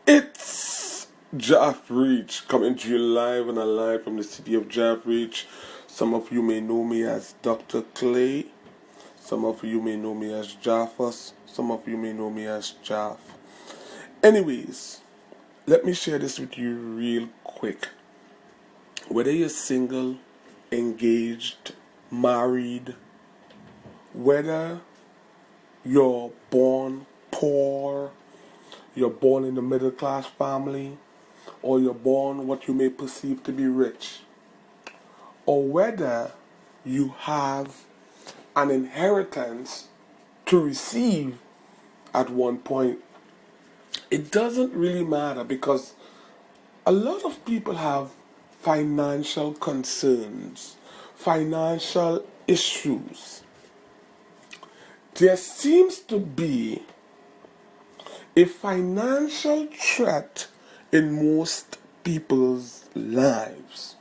It's Jaff Reach coming to you live and alive from the city of Jaff Reach. Some of you may know me as Dr. Clay. Some of you may know me as Jaffus. Some of you may know me as Jaff. Anyways, let me share this with you real quick. Whether you're single, engaged, married, whether you're born poor, you're born in a middle class family, or you're born what you may perceive to be rich, or whether you have an inheritance to receive at one point, it doesn't really matter, because a lot of people have financial concerns, financial issues. There seems to be a financial threat in most people's lives.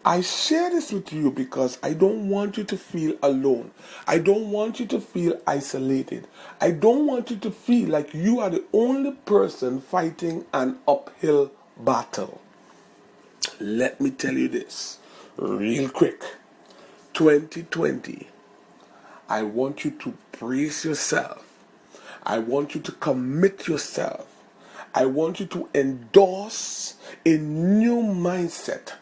I share this with you because I don't want you to feel alone. I don't want you to feel isolated. I don't want you to feel like you are the only person fighting an uphill battle. Let me tell you this real quick. 2020, I want you to brace yourself. I want you to commit yourself. I want you to endorse a new mindset,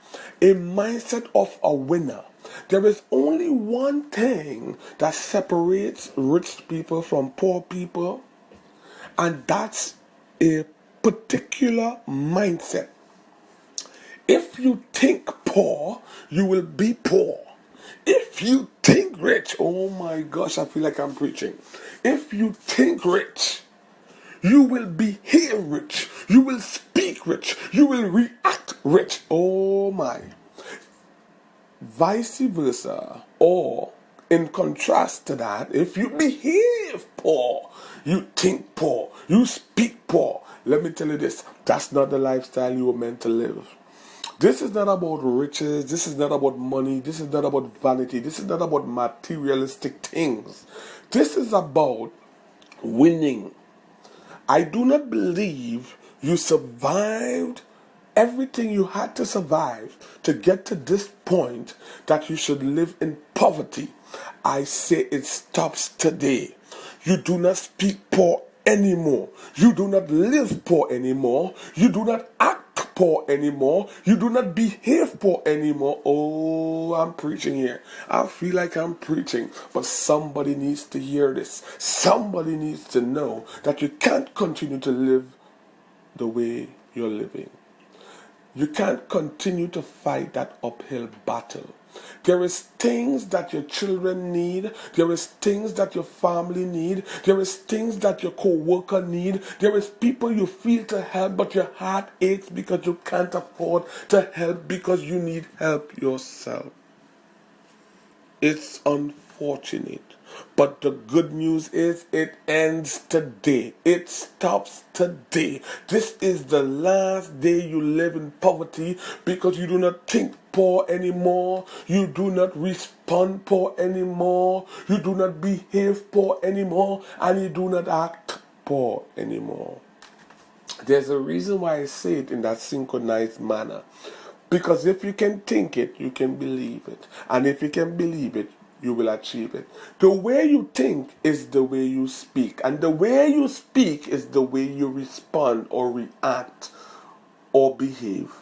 a mindset of a winner. There is only one thing that separates rich people from poor people, and that's a particular mindset. If you think poor, you will be poor. If you think rich, oh my gosh, I feel like I'm preaching. If you think rich, you will behave rich. You will speak rich. You will react rich. Oh my. Vice versa, or in contrast to that, if you behave poor, you think poor, you speak poor, let me tell you this, that's not the lifestyle you were meant to live. This is not about riches. This is not about money. This is not about vanity. This is not about materialistic things. This is about winning. I do not believe you survived everything you had to survive to get to this point that you should live in poverty. I say it stops today. You do not speak poor anymore. You do not live poor anymore. You do not act poor anymore. You do not behave poor anymore. Oh, I'm preaching here. I feel like I'm preaching, but somebody needs to hear this. Somebody needs to know that you can't continue to live the way you're living. You can't continue to fight that uphill battle. There is things that your children need. There is things that your family need. There is things that your co-worker need. There is people you feel to help, but your heart aches because you can't afford to help because you need help yourself. It's unfortunate. But the good news is it ends today. It stops today. This is the last day you live in poverty because you do not think poor anymore. You do not respond poor anymore. You do not behave poor anymore. And you do not act poor anymore. There's a reason why I say it in that synchronized manner. Because if you can think it, you can believe it. And if you can believe it, you will achieve it. The way you think is the way you speak. And the way you speak is the way you respond or react or behave.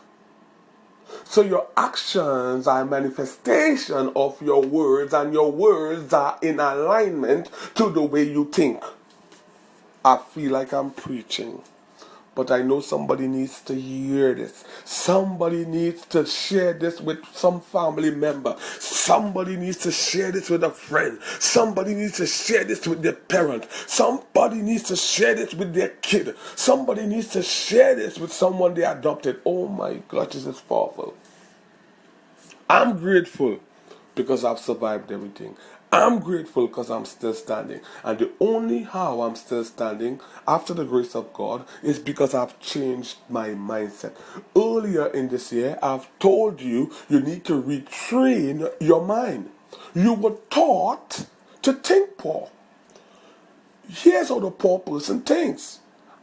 So your actions are a manifestation of your words, and your words are in alignment to the way you think. I feel like I'm preaching. But I know somebody needs to hear this. Somebody needs to share this with some family member. Somebody needs to share this with a friend. Somebody needs to share this with their parent. Somebody needs to share this with their kid. Somebody needs to share this with someone they adopted. Oh my gosh, this is powerful. I'm grateful because I've survived everything. I'm grateful because I'm still standing. And the only how I'm still standing after the grace of God is because I've changed my mindset. Earlier in this year, I've told you need to retrain your mind. You were taught to think poor. Here's how the poor person thinks.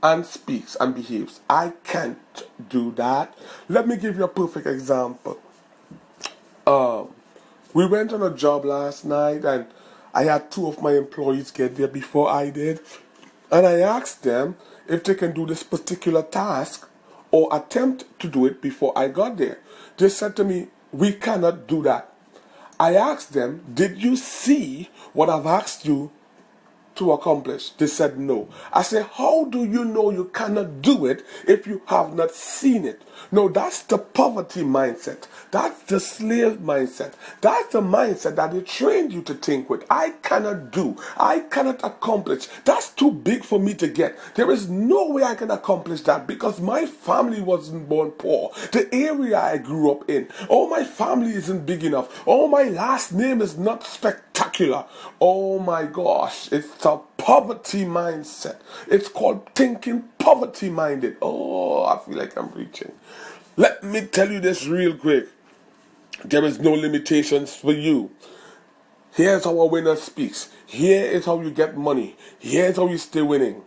and speaks and behaves. I can't do that. Let me give you a perfect example. We went on a job last night, and I had two of my employees get there before I did. And I asked them if they can do this particular task or attempt to do it before I got there. They said to me, "We cannot do that." I asked them, "Did you see what I've asked you to accomplish?" They said no. I said, "How do you know you cannot do it if you have not seen it?" No, that's the poverty mindset. That's the slave mindset. That's the mindset that they trained you to think with. I cannot do. I cannot accomplish. That's too big for me to get. There is no way I can accomplish that because my family wasn't born poor. The area I grew up in, oh, my family isn't big enough. Oh, my last name is not spectacular. Oh my gosh, it's a poverty mindset. It's called thinking poverty minded. Oh, I feel like I'm preaching. Let me tell you this real quick. There is no limitations for you. Here's how a winner speaks. Here is how you get money. Here's how you stay winning.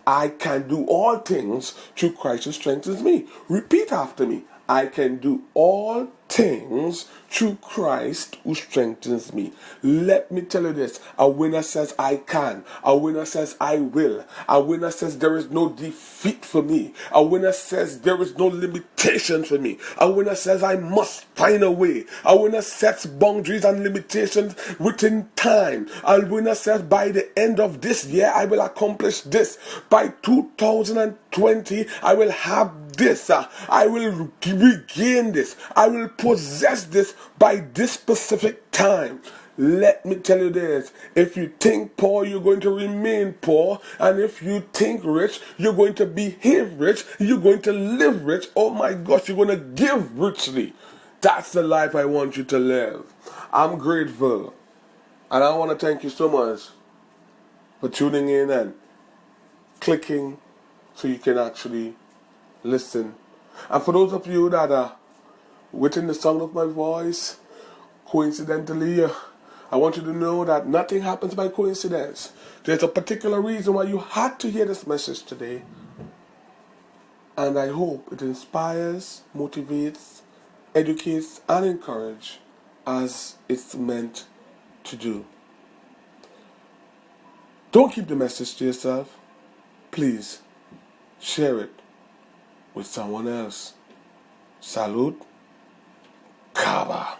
I can do all things through Christ who strengthens me. Repeat after me. I can do all things through Christ who strengthens me. Let me tell you this. A winner says I can. A winner says I will. A winner says there is no defeat for me. A winner says there is no limitation for me. A winner says I must find a way. A winner sets boundaries and limitations within time. A winner says by the end of this year I will accomplish this. By 2020 I will have this. I will regain this. I will possess this by this specific time. Let me tell you this. If you think poor, you're going to remain poor. And if you think rich, you're going to behave rich. You're going to live rich. Oh my gosh, you're going to give richly. That's the life I want you to live. I'm grateful. And I want to thank you so much for tuning in and clicking so you can actually listen. And for those of you that are within the sound of my voice, coincidentally, I want you to know that nothing happens by coincidence. There's a particular reason why you had to hear this message today. And I hope it inspires, motivates, educates, and encourages as it's meant to do. Don't keep the message to yourself. Please share it with someone else. Salud. Kaba.